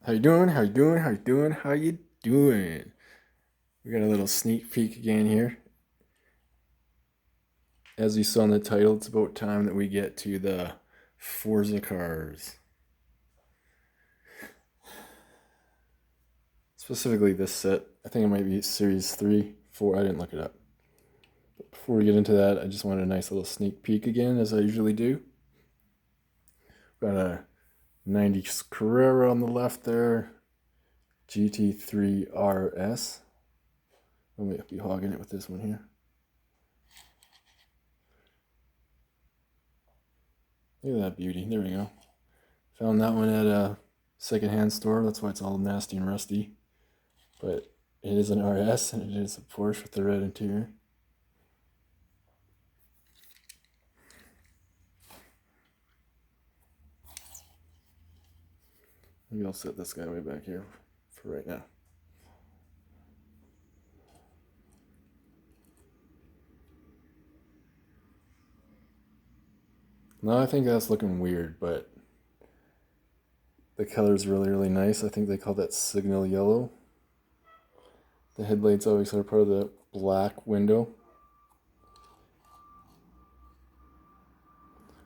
How you doing? How you doing? How you doing? How you doing? We got a little sneak peek again here. As you saw in the title, it's about time that we get to the Forza cars. Specifically this set. I think it might be Series 3, 4. I didn't look it up. But before we get into that, I just wanted a nice little sneak peek again, as I usually do. Got a 90s Carrera on the left there. GT3 RS. I might be hogging it with this one here. Look at that beauty. There we go. Found that one at a secondhand store. That's why it's all nasty and rusty. But it is an RS and it is a Porsche with the red interior. Maybe I'll set this guy way back here for right now. Now I think that's looking weird, but the color's really, really nice. I think they call that signal yellow. The headlights always are part of the black window.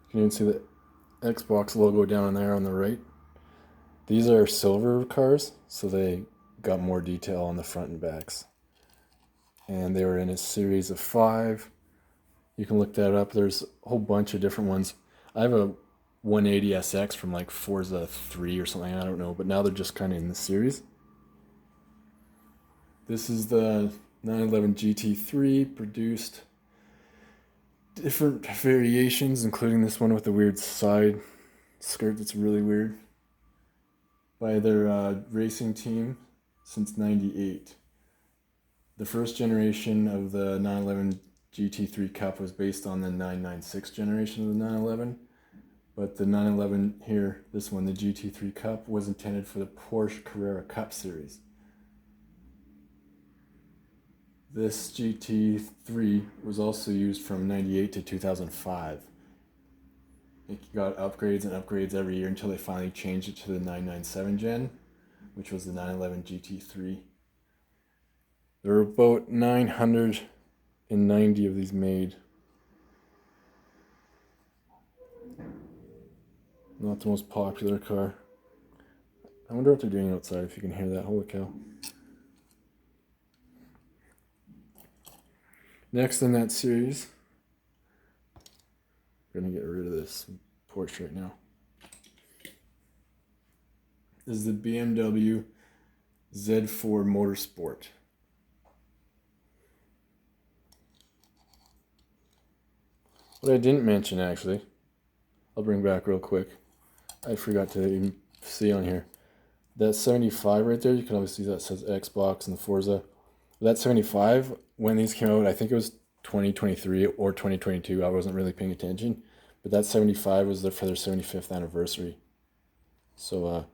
You can even see the Xbox logo down there on the right. These are silver cars, so they got more detail on the front and backs. And they were in a series of 5. You can look that up. There's a whole bunch of different ones. I have a 180SX from like Forza 3 or something, I don't know, but now they're just kind of in the series. This is the 911 GT3, produced different variations, including this one with the weird side skirt that's really weird, by their racing team since '98. The first generation of the 911 GT3 Cup was based on the 996 generation of the 911, but the 911 here, this one, the GT3 Cup, was intended for the Porsche Carrera Cup series. This GT3 was also used from 98 to 2005. It got upgrades and upgrades every year until they finally changed it to the 997 gen, which was the 911 GT3. There were about 990 of these made. Not the most popular car. I wonder what they're doing outside, if you can hear that. Holy cow. Next in that series, we're going to get rid of this Porsche right now, is the BMW Z4 Motorsport. What I didn't mention, actually, I'll bring back real quick. I forgot to even see on here. That 75 right there, you can obviously see that says Xbox and the Forza. That 75, when these came out, I think it was 2023 or 2022. I wasn't really paying attention. But that 75 was there for their 75th anniversary. So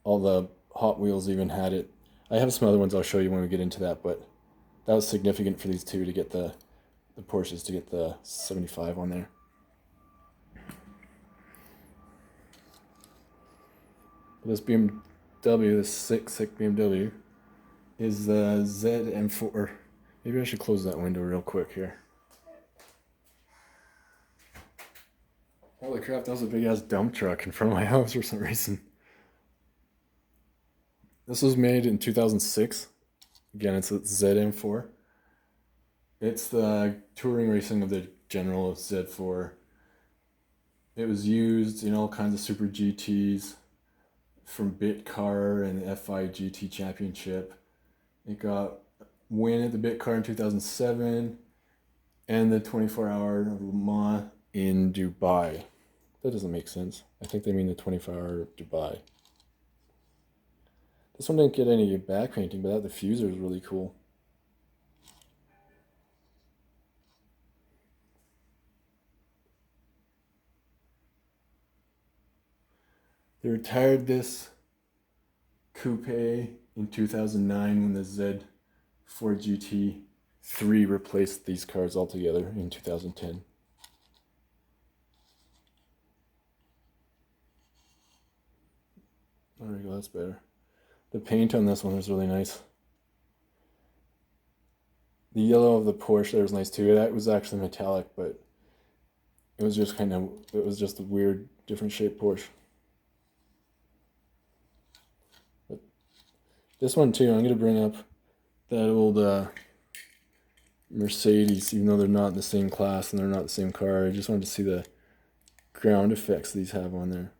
all the Hot Wheels even had it. I have some other ones I'll show you when we get into that, but that was significant for these two to get the Porsches to get the 75 on there. This BMW, this sick BMW, is the ZM4. Maybe I should close that window real quick here. Holy crap, that was a big ass dump truck in front of my house for some reason. This was made in 2006. Again, it's a ZM4. It's the touring racing of the General Z4. It was used in all kinds of Super GTs, from Bitcar and the FI GT Championship. It got win at the Bitcar in 2007 and the 24-hour Le Mans in Dubai. That doesn't make sense. I think they mean the 24-hour Dubai. This one didn't get any back painting, but the diffuser is really cool. They retired this coupe in 2009 when the Z4 GT3 replaced these cars altogether in 2010. There we go, that's better. The paint on this one is really nice. The yellow of the Porsche there was nice too. That was actually metallic, but it was just a weird, different shaped Porsche. But this one too, I'm going to bring up that old Mercedes, even though they're not in the same class and they're not the same car. I just wanted to see the ground effects these have on there.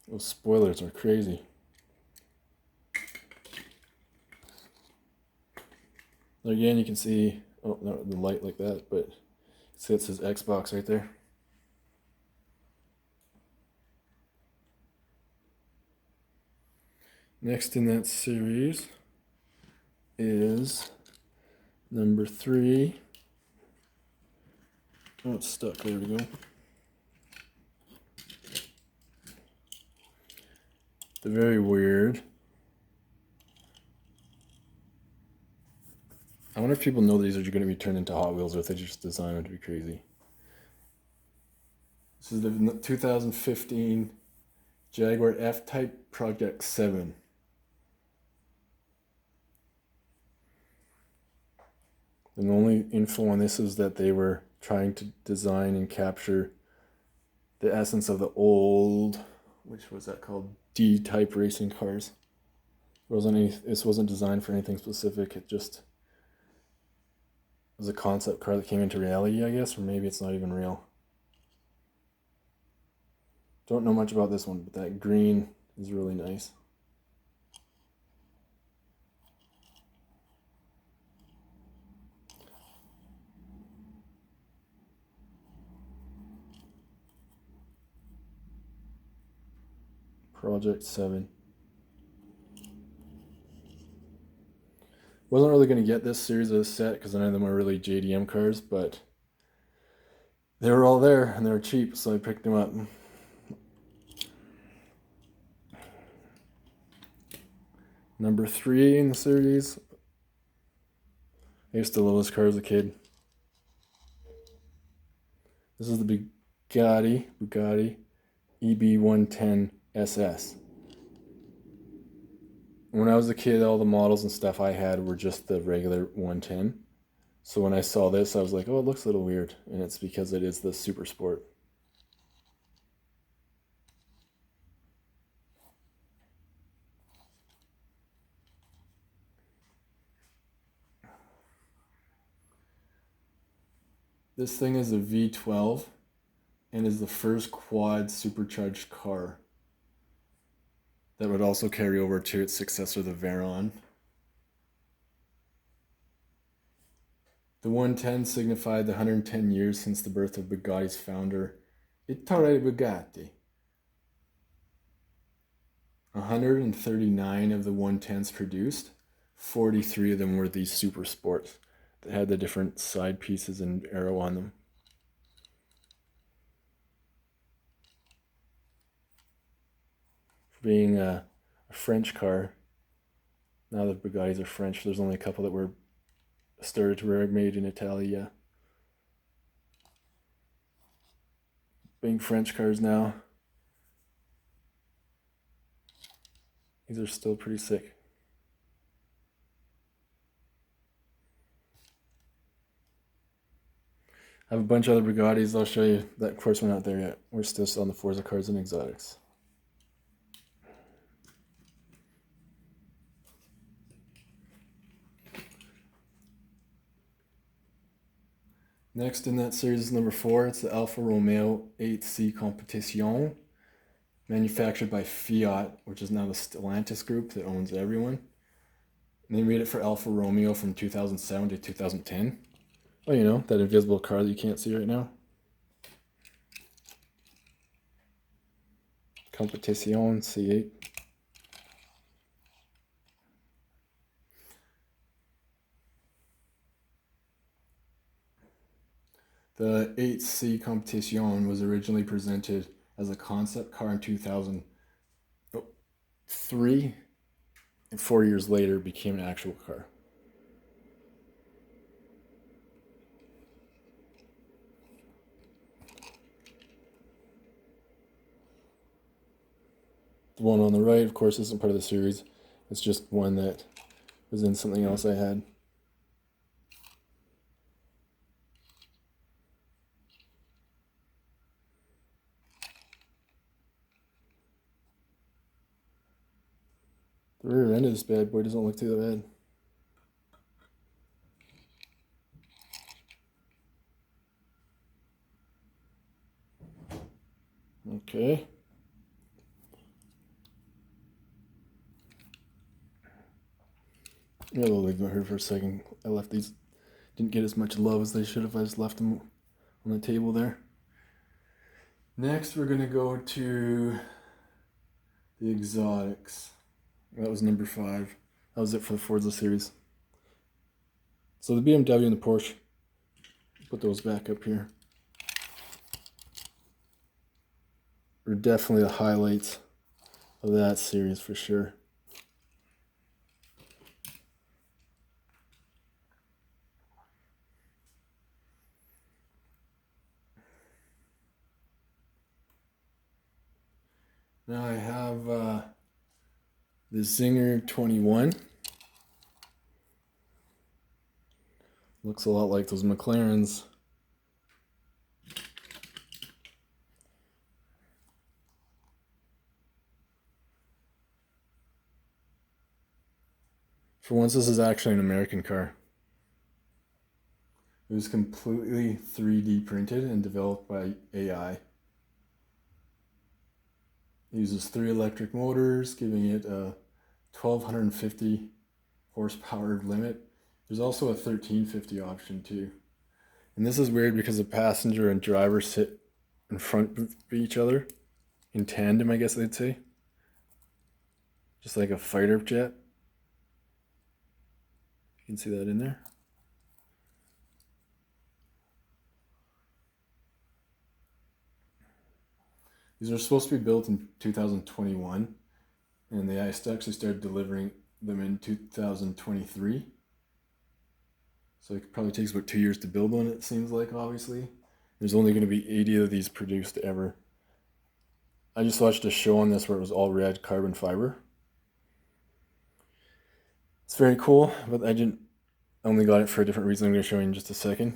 Those spoilers are crazy. Again, you can see, oh, not the light like that, but see it says Xbox right there. Next in that series is number 3. Oh, it's stuck. There we go. The very weird. I wonder if people know these are going to be turned into Hot Wheels or if they just design them to be crazy. This is the 2015 Jaguar F-Type Project 7. And the only info on this is that they were trying to design and capture the essence of the old, which was that called, D-type racing cars. This wasn't designed for anything specific. It just was a concept car that came into reality, I guess, or maybe it's not even real. Don't know much about this one, but that green is really nice. Project 7. Wasn't really going to get this series of the set because none of them were really JDM cars, but they were all there and they were cheap, so I picked them up. Number 3 in the series. I used to love this car as a kid. This is the Bugatti EB110 SS. When I was a kid, all the models and stuff I had were just the regular 110. So when I saw this, I was like, oh, it looks a little weird. And it's because it is the Super Sport. This thing is a V12 and is the first quad supercharged car that would also carry over to its successor, the Veyron. The 110 signified the 110 years since the birth of Bugatti's founder, Ettore Bugatti. 139 of the 110s produced, 43 of them were these super sports that had the different side pieces and arrow on them. For being a French car, now that Bugattis are French, there's only a couple that were made in Italia. Being French cars now, these are still pretty sick. I have a bunch of other Bugattis I'll show you. That, of course, we're not there yet. We're still on the Forza cars and exotics. Next in that series is number 4. It's the Alfa Romeo 8C Competition, manufactured by Fiat, which is now the Stellantis group that owns everyone. And they made it for Alfa Romeo from 2007 to 2010. Oh, you know, that invisible car that you can't see right now. Competition C8. The 8C Competition was originally presented as a concept car in 2003, and 4 years later became an actual car. The one on the right, of course, isn't part of the series. It's just one that was in something else I had. The rear end of this bad boy doesn't look too bad. Okay. Yeah, we'll leave them here for a second. I left these, didn't get as much love as they should if I just left them on the table there. Next, we're going to go to the exotics. That was number 5. That was it for the Forza series. So the BMW and the Porsche, put those back up here, are definitely the highlights of that series for sure. Now I have the Zinger 21. Looks a lot like those McLarens. For once, this is actually an American car. It was completely 3D printed and developed by AI. It uses 3 electric motors, giving it a 1250 horsepower limit. There's also a 1350 option too. And this is weird because the passenger and driver sit in front of each other in tandem, I guess they'd say. Just like a fighter jet. You can see that in there. These are supposed to be built in 2021, and they actually started delivering them in 2023. So it probably takes about 2 years to build one, it seems like, obviously. There's only going to be 80 of these produced ever. I just watched a show on this where it was all red carbon fiber. It's very cool, but I only got it for a different reason I'm going to show you in just a second.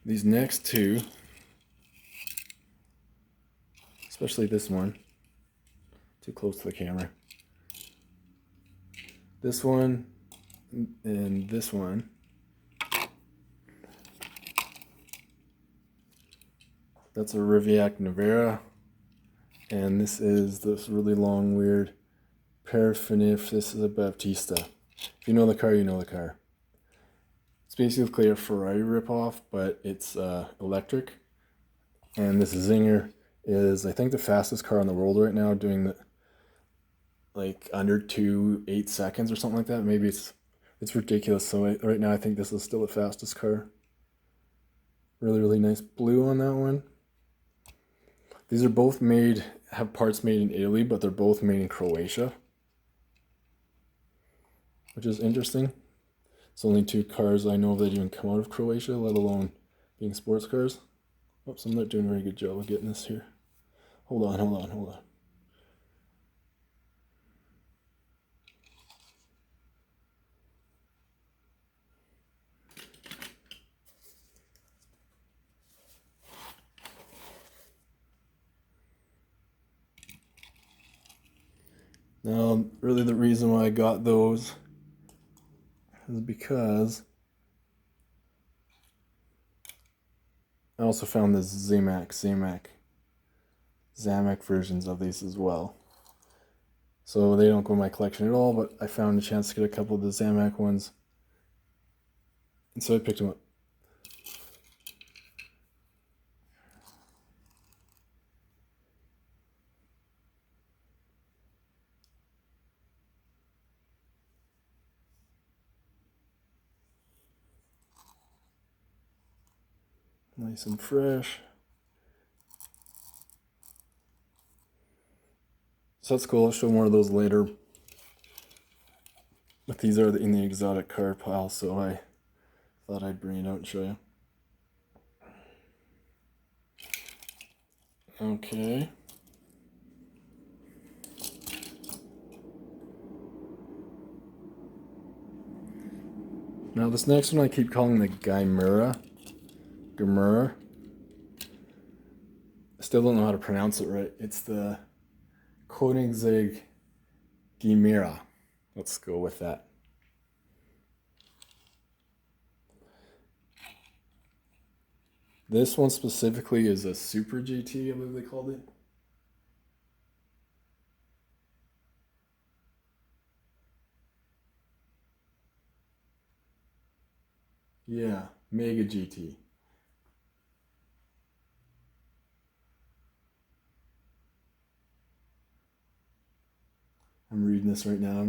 These next two, especially this one, too close to the camera. This one and this one. That's a Riviac Navara. And this is this really long, weird Parafinif. This is a Baptista. If you know the car, you know the car. It's basically a Ferrari ripoff, but it's electric. And this Zinger is, I think, the fastest car in the world right now, doing the, like under 8 seconds or something like that. Maybe it's ridiculous. So right now I think this is still the fastest car. Really, really nice blue on that one. These are both have parts made in Italy, but they're both made in Croatia, which is interesting. It's only 2 cars I know of that even come out of Croatia, let alone being sports cars. Oops, I'm not doing a very good job of getting this here. Hold on. Now, really the reason why I got those is because I also found the Zamac versions of these as well. So they don't go in my collection at all, but I found a chance to get a couple of the Zamac ones. And so I picked them up. Nice and fresh. So that's cool. I'll show more of those later. But these are in the exotic car pile, so I thought I'd bring it out and show you. Okay. Now this next one I keep calling the Gymera. I still don't know how to pronounce it right. It's the Koenigsegg Gymera. Let's go with that. This one specifically is a Super GT, I believe they called it. Yeah, Mega GT. I'm reading this right now.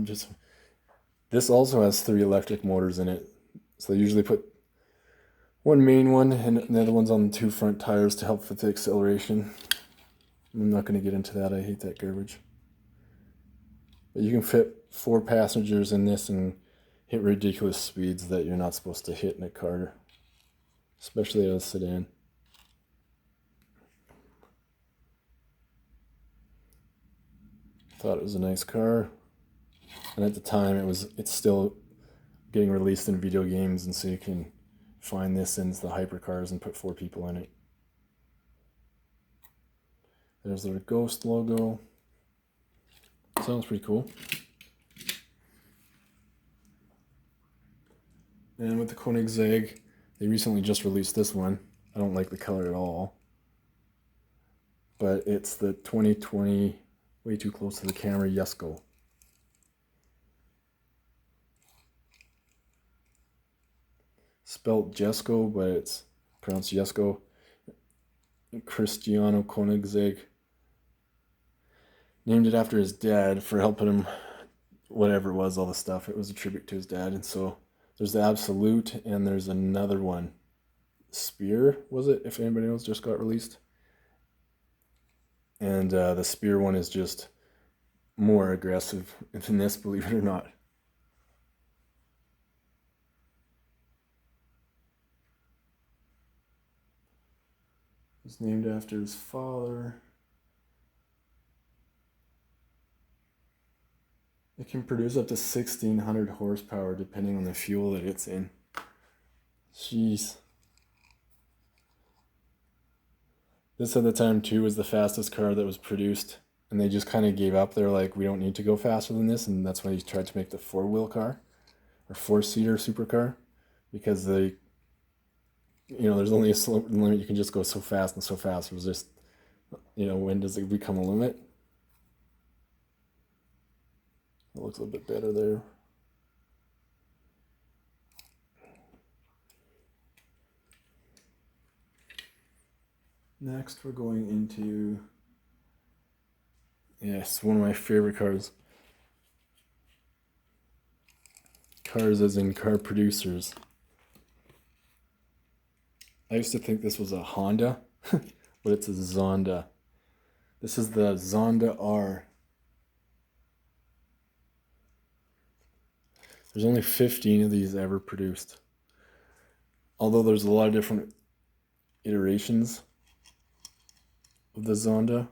This also has 3 electric motors in it. So they usually put one main one and the other one's on the 2 front tires to help with the acceleration. I'm not going to get into that. I hate that garbage. But you can fit 4 passengers in this and hit ridiculous speeds that you're not supposed to hit in a car, especially a sedan. Thought it was a nice car, and at the time it's still getting released in video games, and so you can find this in the hypercars and put 4 people in it. There's their Ghost logo. Sounds pretty cool. And with the Koenigsegg, they recently just released this one. I don't like the color at all. But it's the 2020, way too close to the camera, Jesko. Spelled Jesko, but it's pronounced Jesko. Cristiano Koenigsegg named it after his dad for helping him, whatever it was, all the stuff. It was a tribute to his dad. And so there's the Absolute, and there's another one. Spear, was it? If anybody knows, just got released. And the Spear one is just more aggressive than this, believe it or not. It's named after his father. It can produce up to 1,600 horsepower depending on the fuel that it's in. Jeez. This at the time too was the fastest car that was produced, and they just kind of gave up. They're like, we don't need to go faster than this, and that's why they tried to make the 4-wheel car or 4-seater supercar, because they, there's only a slope limit. You can just go so fast and so fast. It was just, when does it become a limit? It looks a little bit better there. Next, we're going into, yes, one of my favorite cars. Cars as in car producers. I used to think this was a Honda, but it's a Zonda. This is the Zonda R. There's only 15 of these ever produced. Although there's a lot of different iterations of the Zonda.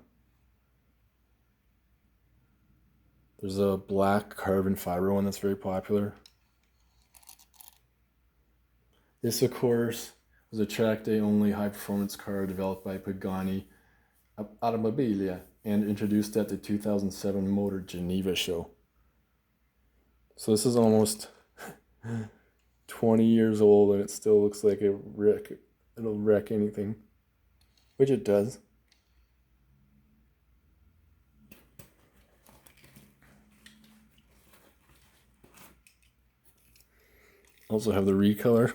There's a black carbon fiber one that's very popular. This, of course, was a track day only high performance car developed by Pagani Automobile and introduced at the 2007 Motor Geneva show. So this is almost 20 years old and it still looks like it'll wreck anything, which it does. Also have the recolor.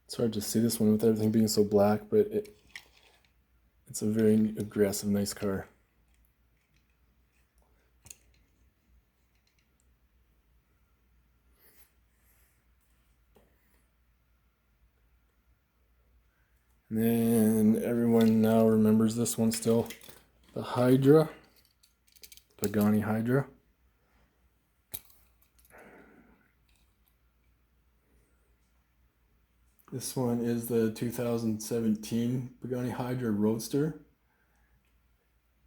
It's hard to see this one with everything being so black, but It's a very aggressive, nice car. And then everyone now remembers this one still. The Hydra. Pagani Hydra. This one is the 2017 Pagani Hydra Roadster.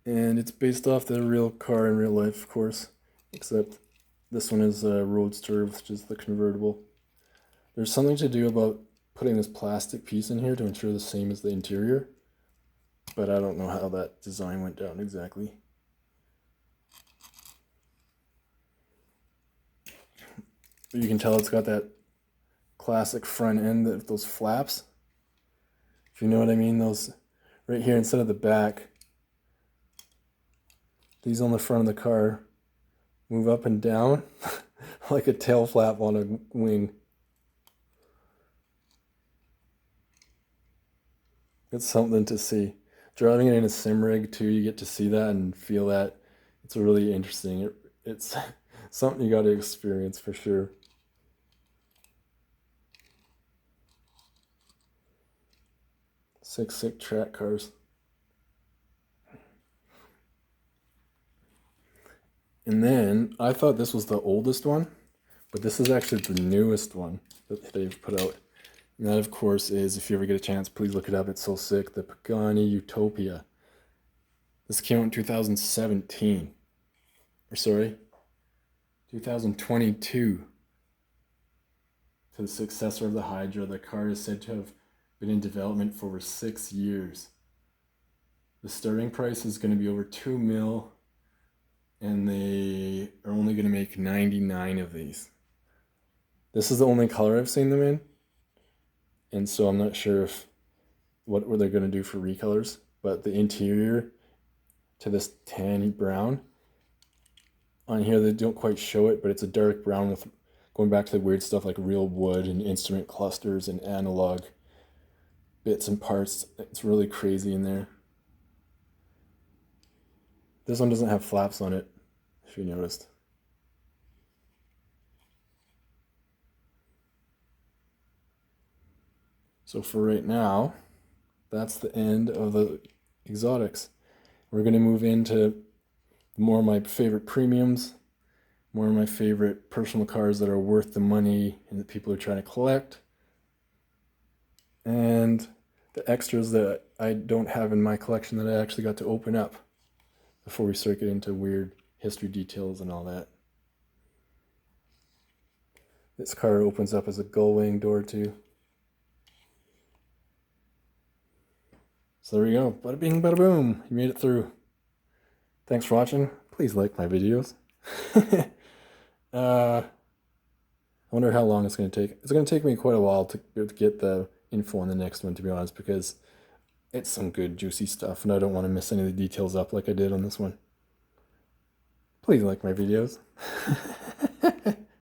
And it's based off the real car in real life, of course. Except this one is a Roadster, which is the convertible. There's something to do about putting this plastic piece in here to ensure the same as the interior. But I don't know how that design went down exactly. You can tell it's got that classic front end, those flaps. If you know what I mean, those right here instead of the back. These on the front of the car move up and down like a tail flap on a wing. It's something to see. Driving it in a sim rig too, you get to see that and feel that. It's really interesting. It's something you got to experience for sure. Sick track cars. And then I thought this was the oldest one, but this is actually the newest one that they've put out. And that, of course, is, if you ever get a chance, please look it up. It's so sick. The Pagani Utopia. This came out in 2017. Or sorry, 2022. To the successor of the Hydra. The car is said to have been in development for over 6 years. The starting price is going to be over $2 million. And they are only going to make 99 of these. This is the only color I've seen them in. And so I'm not sure if what they're going to do for recolors. But the interior to this tan brown. On here they don't quite show it, but it's a dark brown with going back to the weird stuff like real wood and instrument clusters and analog bits and parts. It's really crazy in there. This one doesn't have flaps on it, if you noticed. So for right now, that's the end of the exotics. We're going to move into more of my favorite premiums, more of my favorite personal cars that are worth the money and that people are trying to collect, and the extras that I don't have in my collection that I actually got to open up before we start getting into weird history details and all that. This car opens up as a gull-wing door too. So there we go. Bada bing, bada boom. You made it through. Thanks for watching. Please like my videos. I wonder how long it's going to take. It's going to take me quite a while to get the info on the next one, to be honest, because it's some good juicy stuff and I don't want to miss any of the details up like I did on this one. Please like my videos.